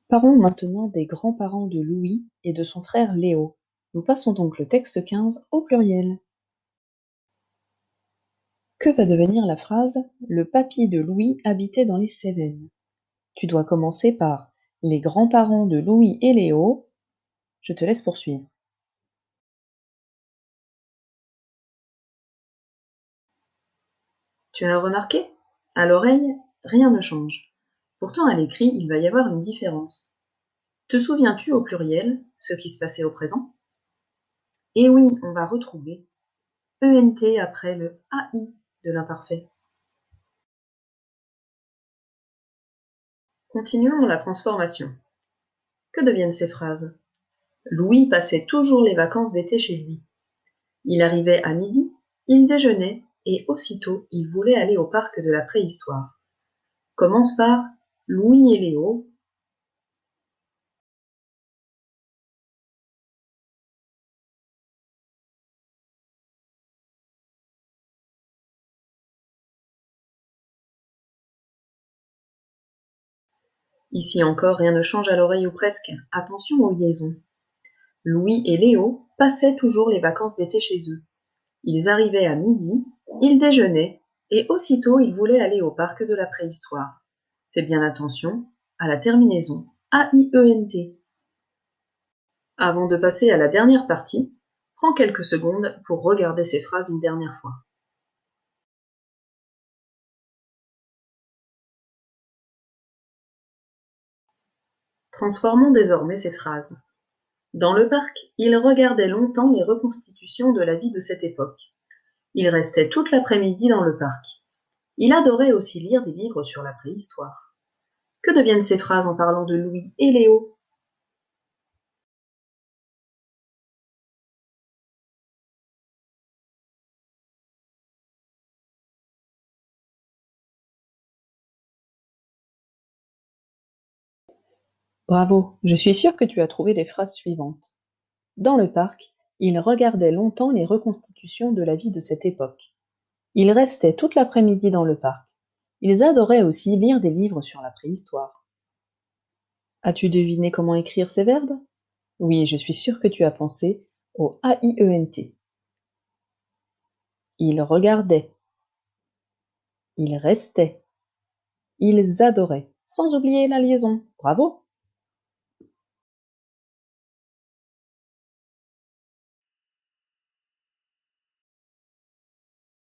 Parlons maintenant des grands-parents de Louis et de son frère Léo. Nous passons donc le texte 15 au pluriel. Que va devenir la phrase « Le papy de Louis habitait dans les Cévennes » ? Tu dois commencer par « Les grands-parents de Louis et Léo ». Je te laisse poursuivre. Tu as remarqué ? À l'oreille, rien ne change. Pourtant à l'écrit, il va y avoir une différence. Te souviens-tu au pluriel ce qui se passait au présent ? Eh oui, on va retrouver ENT après le AI de l'imparfait. Continuons la transformation. Que deviennent ces phrases ? Louis passait toujours les vacances d'été chez lui. Il arrivait à midi, il déjeunait, et aussitôt il voulait aller au parc de la préhistoire. Commence par Louis et Léo. Ici encore, rien ne change à l'oreille ou presque. Attention aux liaisons. Louis et Léo passaient toujours les vacances d'été chez eux. Ils arrivaient à midi, ils déjeunaient, et aussitôt ils voulaient aller au parc de la préhistoire. Fais bien attention à la terminaison AIENT. Avant de passer à la dernière partie, prends quelques secondes pour regarder ces phrases une dernière fois. Transformons désormais ces phrases. Dans le parc, il regardait longtemps les reconstitutions de la vie de cette époque. Il restait toute l'après-midi dans le parc. Il adorait aussi lire des livres sur la préhistoire. Que deviennent ces phrases en parlant de Louis et Léo ? Bravo, je suis sûre que tu as trouvé les phrases suivantes. Dans le parc, il regardait longtemps les reconstitutions de la vie de cette époque. Ils restaient toute l'après-midi dans le parc. Ils adoraient aussi lire des livres sur la préhistoire. As-tu deviné comment écrire ces verbes ? Oui, je suis sûre que tu as pensé au AIENT. Ils regardaient. Ils restaient. Ils adoraient. Sans oublier la liaison. Bravo!